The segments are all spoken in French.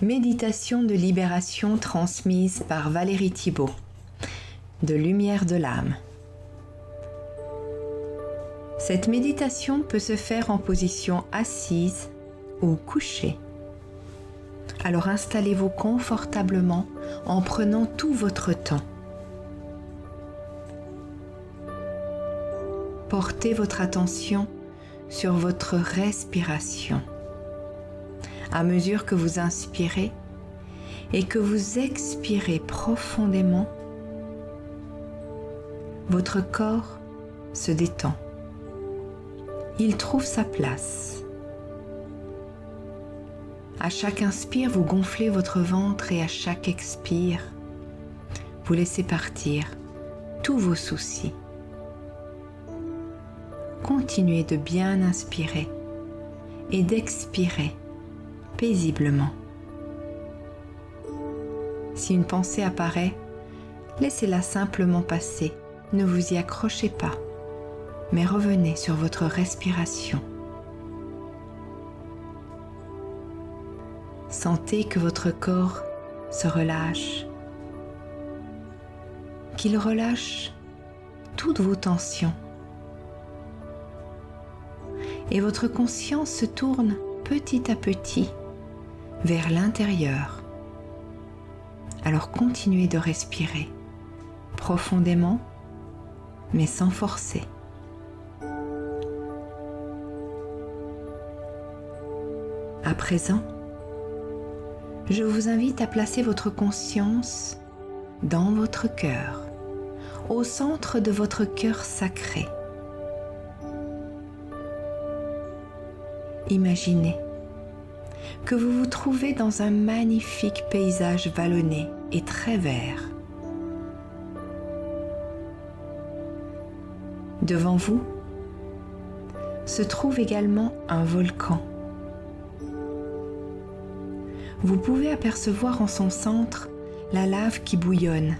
Méditation de libération transmise par Valérie Thibaud, de Lumière de l'âme. Cette méditation peut se faire en position assise ou couchée. Alors installez-vous confortablement en prenant tout votre temps. Portez votre attention sur votre respiration. À mesure que vous inspirez et que vous expirez profondément, votre corps se détend. Il trouve sa place. À chaque inspire, vous gonflez votre ventre et à chaque expire, vous laissez partir tous vos soucis. Continuez de bien inspirer et d'expirer paisiblement. Si une pensée apparaît, laissez-la simplement passer. Ne vous y accrochez pas, mais revenez sur votre respiration. Sentez que votre corps se relâche, qu'il relâche toutes vos tensions. Et votre conscience se tourne petit à petit vers l'intérieur. Alors continuez de respirer profondément, mais sans forcer. À présent, je vous invite à placer votre conscience dans votre cœur, au centre de votre cœur sacré. Imaginez que vous vous trouvez dans un magnifique paysage vallonné et très vert. Devant vous se trouve également un volcan. Vous pouvez apercevoir en son centre la lave qui bouillonne.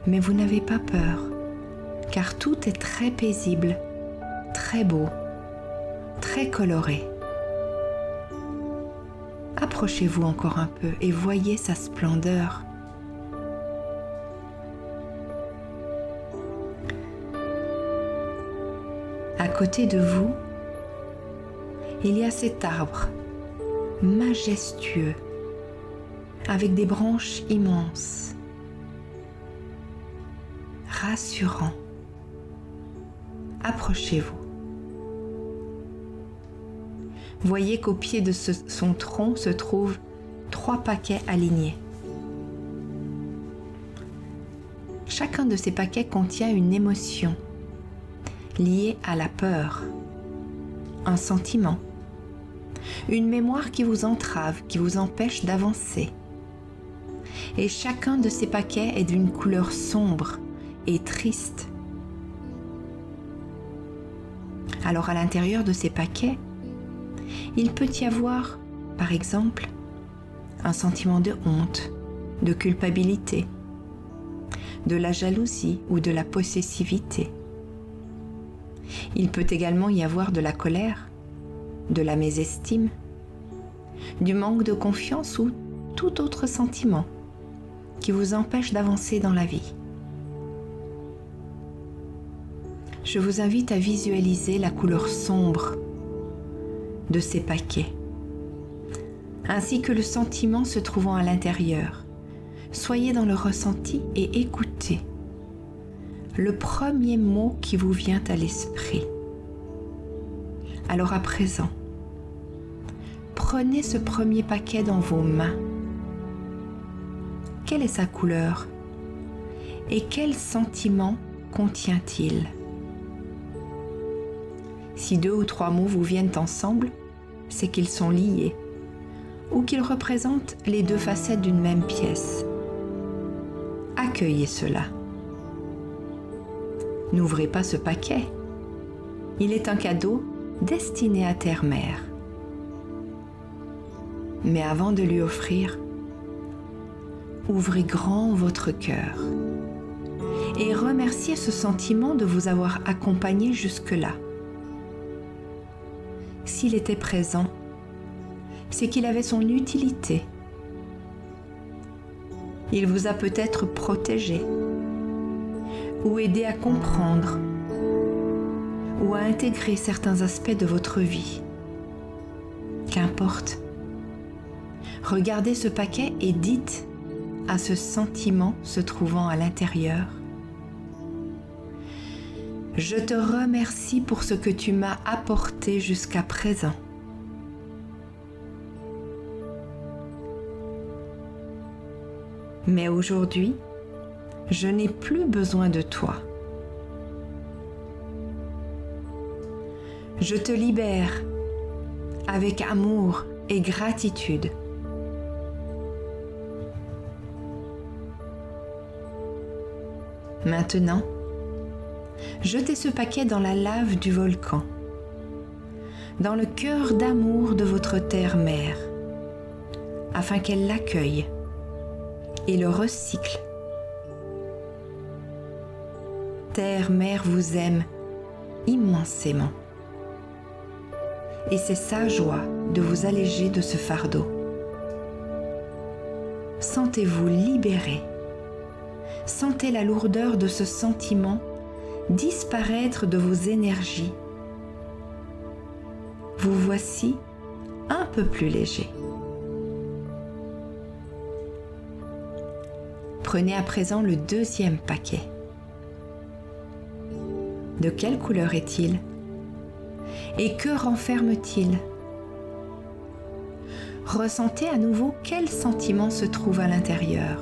Mais vous n'avez pas peur, car tout est très paisible, très beau, très coloré. Approchez-vous encore un peu et voyez sa splendeur. À côté de vous, il y a cet arbre majestueux avec des branches immenses, rassurant. Approchez-vous. Voyez qu'au pied de son tronc se trouvent 3 paquets alignés. Chacun de ces paquets contient une émotion liée à la peur, un sentiment, une mémoire qui vous entrave, qui vous empêche d'avancer. Et chacun de ces paquets est d'une couleur sombre et triste. Alors à l'intérieur de ces paquets, il peut y avoir, par exemple, un sentiment de honte, de culpabilité, de la jalousie ou de la possessivité. Il peut également y avoir de la colère, de la mésestime, du manque de confiance ou tout autre sentiment qui vous empêche d'avancer dans la vie. Je vous invite à visualiser la couleur sombre de ces paquets, ainsi que le sentiment se trouvant à l'intérieur. Soyez dans le ressenti et écoutez le premier mot qui vous vient à l'esprit. Alors à présent, prenez ce premier paquet dans vos mains. Quelle est sa couleur? Et quel sentiment contient-il? Si 2 ou 3 mots vous viennent ensemble, c'est qu'ils sont liés ou qu'ils représentent les 2 facettes d'une même pièce. Accueillez cela. N'ouvrez pas ce paquet. Il est un cadeau destiné à Terre-Mère. Mais avant de lui offrir, ouvrez grand votre cœur et remerciez ce sentiment de vous avoir accompagné jusque-là. S'il était présent, c'est qu'il avait son utilité. Il vous a peut-être protégé, ou aidé à comprendre, ou à intégrer certains aspects de votre vie. Qu'importe. Regardez ce paquet et dites à ce sentiment se trouvant à l'intérieur: je te remercie pour ce que tu m'as apporté jusqu'à présent. Mais aujourd'hui, je n'ai plus besoin de toi. Je te libère avec amour et gratitude. Maintenant, jetez ce paquet dans la lave du volcan, dans le cœur d'amour de votre terre-mère, afin qu'elle l'accueille et le recycle. Terre-mère vous aime immensément. Et c'est sa joie de vous alléger de ce fardeau. Sentez-vous libéré. Sentez la lourdeur de ce sentiment disparaître de vos énergies. Vous voici un peu plus léger. Prenez à présent le deuxième paquet. De quelle couleur est-il? Et que renferme-t-il? Ressentez à nouveau quel sentiment se trouve à l'intérieur.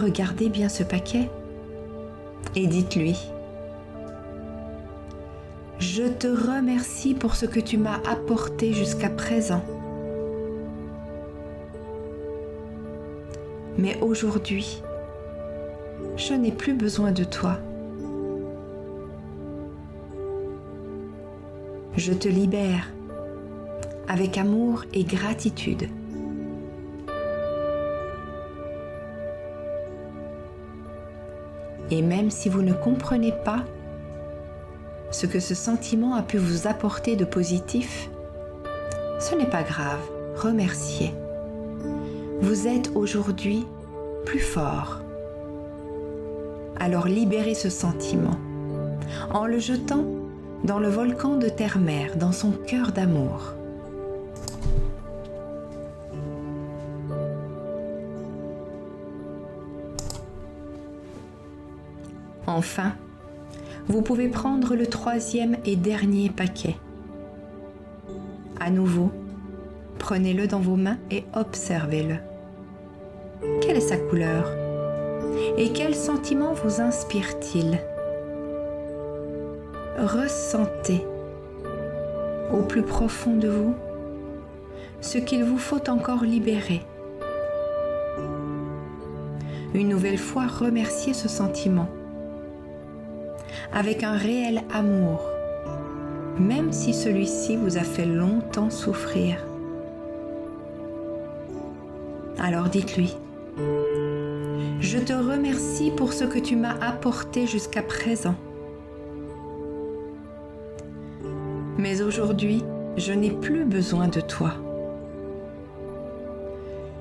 Regardez bien ce paquet et dites-lui: je te remercie pour ce que tu m'as apporté jusqu'à présent. Mais aujourd'hui, je n'ai plus besoin de toi. Je te libère avec amour et gratitude. Et même si vous ne comprenez pas ce que ce sentiment a pu vous apporter de positif, ce n'est pas grave, remerciez. Vous êtes aujourd'hui plus fort. Alors libérez ce sentiment en le jetant dans le volcan de terre-mère, dans son cœur d'amour. Enfin, vous pouvez prendre le troisième et dernier paquet. À nouveau, prenez-le dans vos mains et observez-le. Quelle est sa couleur? Et quel sentiment vous inspire-t-il? Ressentez au plus profond de vous ce qu'il vous faut encore libérer. Une nouvelle fois, remerciez ce sentiment avec un réel amour, même si celui-ci vous a fait longtemps souffrir. Alors dites-lui: je te remercie pour ce que tu m'as apporté jusqu'à présent. Mais aujourd'hui, je n'ai plus besoin de toi.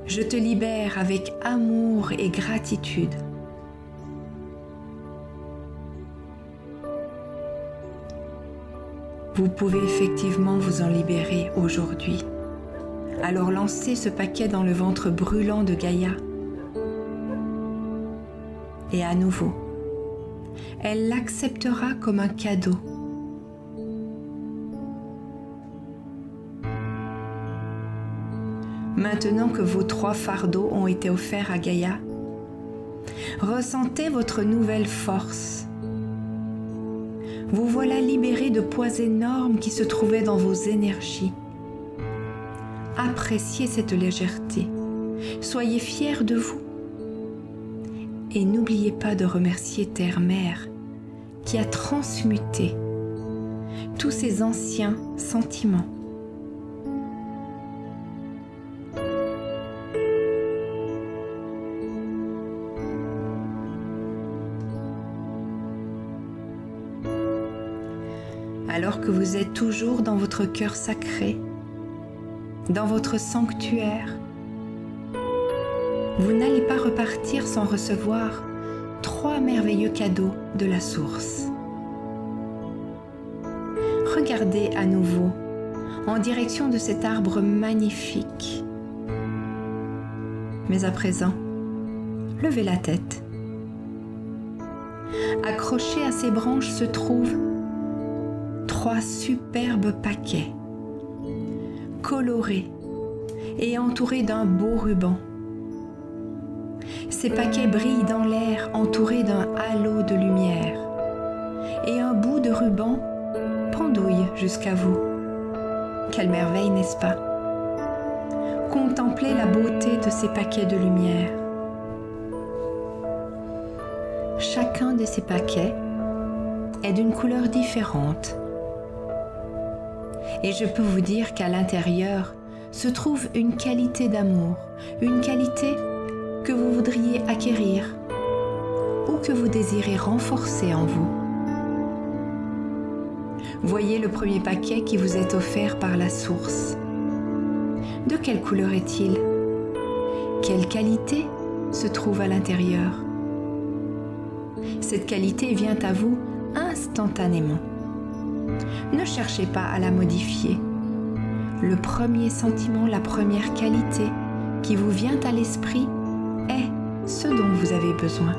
Je te libère avec amour et gratitude. Vous pouvez effectivement vous en libérer aujourd'hui. Alors lancez ce paquet dans le ventre brûlant de Gaïa. Et à nouveau, elle l'acceptera comme un cadeau. Maintenant que vos 3 fardeaux ont été offerts à Gaïa, ressentez votre nouvelle force. Vous voilà libéré de poids énormes qui se trouvaient dans vos énergies. Appréciez cette légèreté. Soyez fiers de vous. Et n'oubliez pas de remercier Terre-Mère qui a transmuté tous ces anciens sentiments. alors que vous êtes toujours dans votre cœur sacré, dans votre sanctuaire. Vous n'allez pas repartir sans recevoir 3 merveilleux cadeaux de la source. Regardez à nouveau en direction de cet arbre magnifique. Mais à présent, levez la tête. Accrochés à ces branches se trouvent 3 superbes paquets, colorés et entourés d'un beau ruban. Ces paquets brillent dans l'air entourés d'un halo de lumière et un bout de ruban pendouille jusqu'à vous. Quelle merveille, n'est-ce pas? Contemplez la beauté de ces paquets de lumière. Chacun de ces paquets est d'une couleur différente. Et je peux vous dire qu'à l'intérieur se trouve une qualité d'amour, une qualité que vous voudriez acquérir ou que vous désirez renforcer en vous. Voyez le premier paquet qui vous est offert par la source. De quelle couleur est-il? Quelle qualité se trouve à l'intérieur? Cette qualité vient à vous instantanément. Ne cherchez pas à la modifier. Le premier sentiment, la première qualité qui vous vient à l'esprit est ce dont vous avez besoin.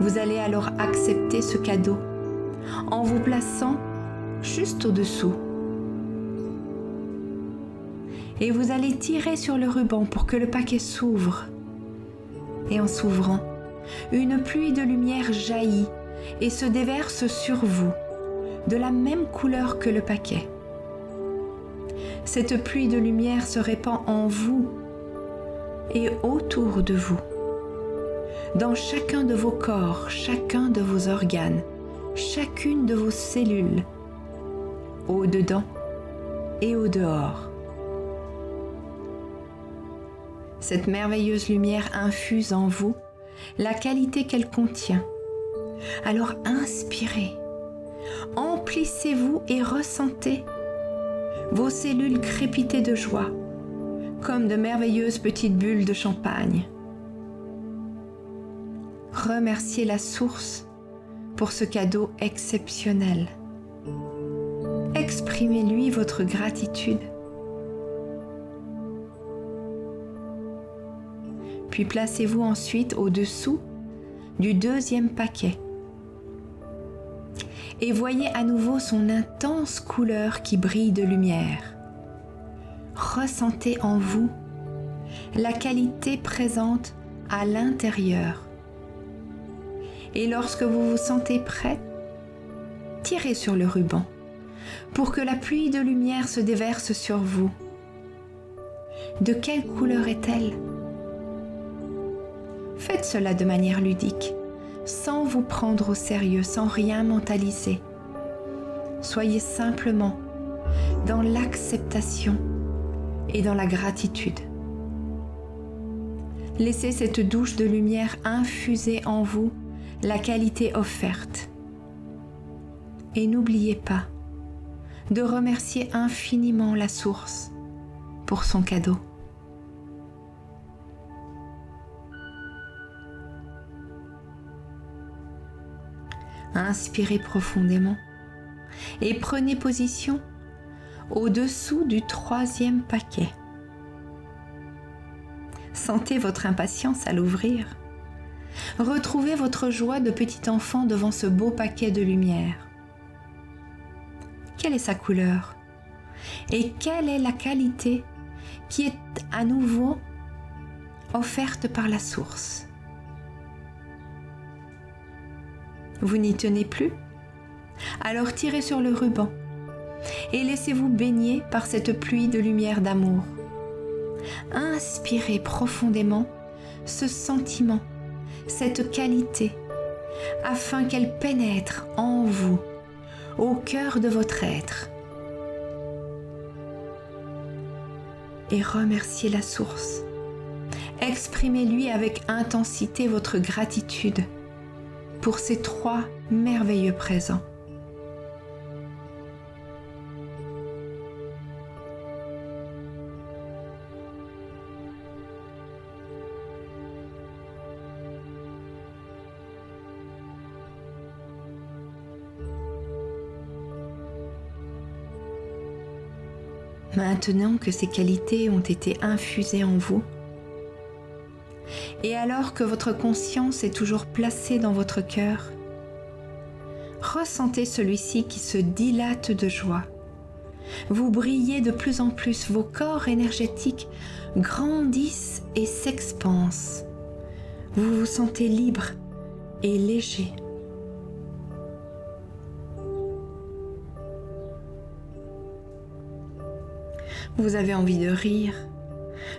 Vous allez alors accepter ce cadeau en vous plaçant juste au-dessous. Et vous allez tirer sur le ruban pour que le paquet s'ouvre. Et en s'ouvrant, une pluie de lumière jaillit et se déverse sur vous, de la même couleur que le paquet. Cette pluie de lumière se répand en vous et autour de vous, dans chacun de vos corps, chacun de vos organes, chacune de vos cellules, au-dedans et au-dehors. Cette merveilleuse lumière infuse en vous la qualité qu'elle contient. Alors inspirez, emplissez-vous et ressentez vos cellules crépiter de joie, comme de merveilleuses petites bulles de champagne. Remerciez la source pour ce cadeau exceptionnel. Exprimez-lui votre gratitude. Puis placez-vous ensuite au-dessous du deuxième paquet. Et voyez à nouveau son intense couleur qui brille de lumière. Ressentez en vous la qualité présente à l'intérieur. Et lorsque vous vous sentez prêt, tirez sur le ruban pour que la pluie de lumière se déverse sur vous. De quelle couleur est-elle? Faites cela de manière ludique, sans vous prendre au sérieux, sans rien mentaliser. Soyez simplement dans l'acceptation et dans la gratitude. Laissez cette douche de lumière infuser en vous la qualité offerte. Et n'oubliez pas de remercier infiniment la source pour son cadeau. Inspirez profondément et prenez position au-dessous du troisième paquet. Sentez votre impatience à l'ouvrir. Retrouvez votre joie de petit enfant devant ce beau paquet de lumière. Quelle est sa couleur? Et quelle est la qualité qui est à nouveau offerte par la source? Vous n'y tenez plus? Alors tirez sur le ruban et laissez-vous baigner par cette pluie de lumière d'amour. Inspirez profondément ce sentiment, cette qualité, afin qu'elle pénètre en vous, au cœur de votre être. Et remerciez la source. Exprimez-lui avec intensité votre gratitude pour ces 3 merveilleux présents. Maintenant que ces qualités ont été infusées en vous, et alors que votre conscience est toujours placée dans votre cœur, ressentez celui-ci qui se dilate de joie. Vous brillez de plus en plus, vos corps énergétiques grandissent et s'expansent. Vous vous sentez libre et léger. Vous avez envie de rire,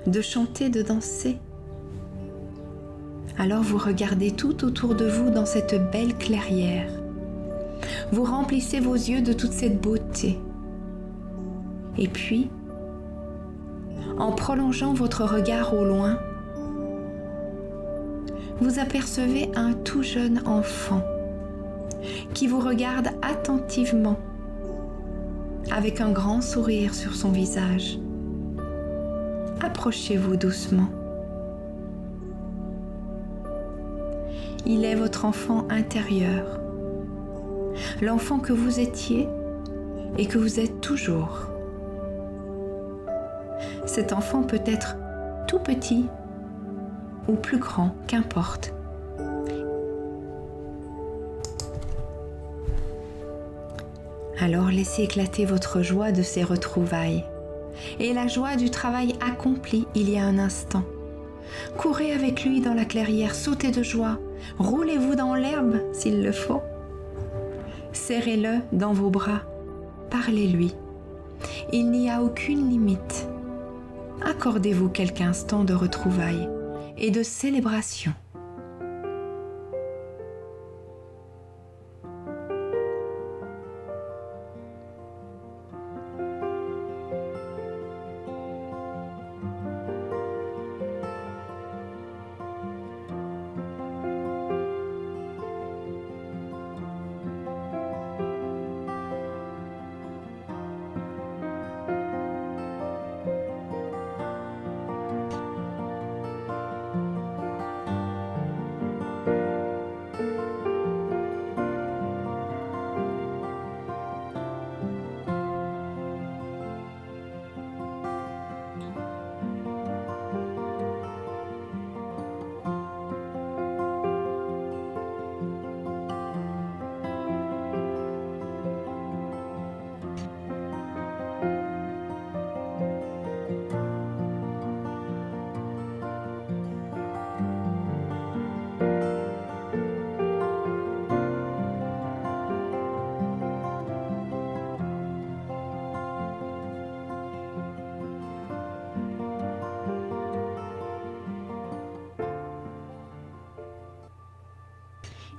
de chanter, de danser. Alors vous regardez tout autour de vous dans cette belle clairière. Vous remplissez vos yeux de toute cette beauté. Et puis, en prolongeant votre regard au loin, vous apercevez un tout jeune enfant qui vous regarde attentivement avec un grand sourire sur son visage. Approchez-vous doucement. Il est votre enfant intérieur, l'enfant que vous étiez et que vous êtes toujours. Cet enfant peut être tout petit ou plus grand, qu'importe. Alors laissez éclater votre joie de ces retrouvailles et la joie du travail accompli il y a un instant. Courez avec lui dans la clairière, sautez de joie, roulez-vous dans l'herbe s'il le faut. Serrez-le dans vos bras, parlez-lui. Il n'y a aucune limite. Accordez-vous quelques instants de retrouvailles et de célébration.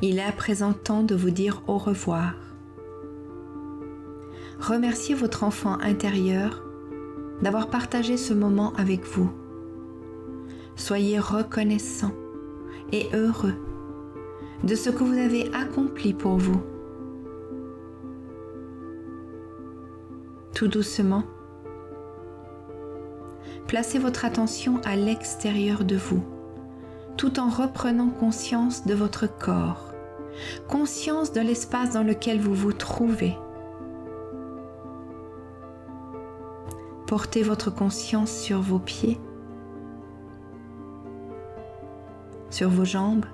Il est à présent temps de vous dire au revoir. Remerciez votre enfant intérieur d'avoir partagé ce moment avec vous. Soyez reconnaissant et heureux de ce que vous avez accompli pour vous. Tout doucement, placez votre attention à l'extérieur de vous, tout en reprenant conscience de votre corps, conscience de l'espace dans lequel vous vous trouvez. Portez votre conscience sur vos pieds, sur vos jambes,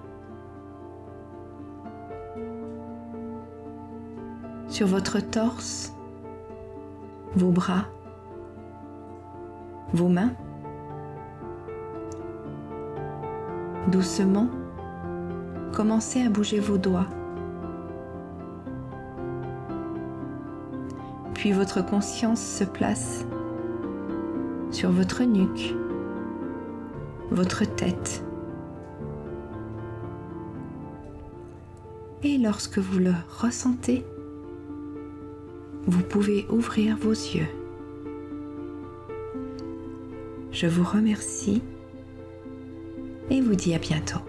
sur votre torse, vos bras, vos mains. Doucement, commencez à bouger vos doigts. Puis votre conscience se place sur votre nuque, votre tête. Et lorsque vous le ressentez, vous pouvez ouvrir vos yeux. Je vous remercie et vous dis à bientôt.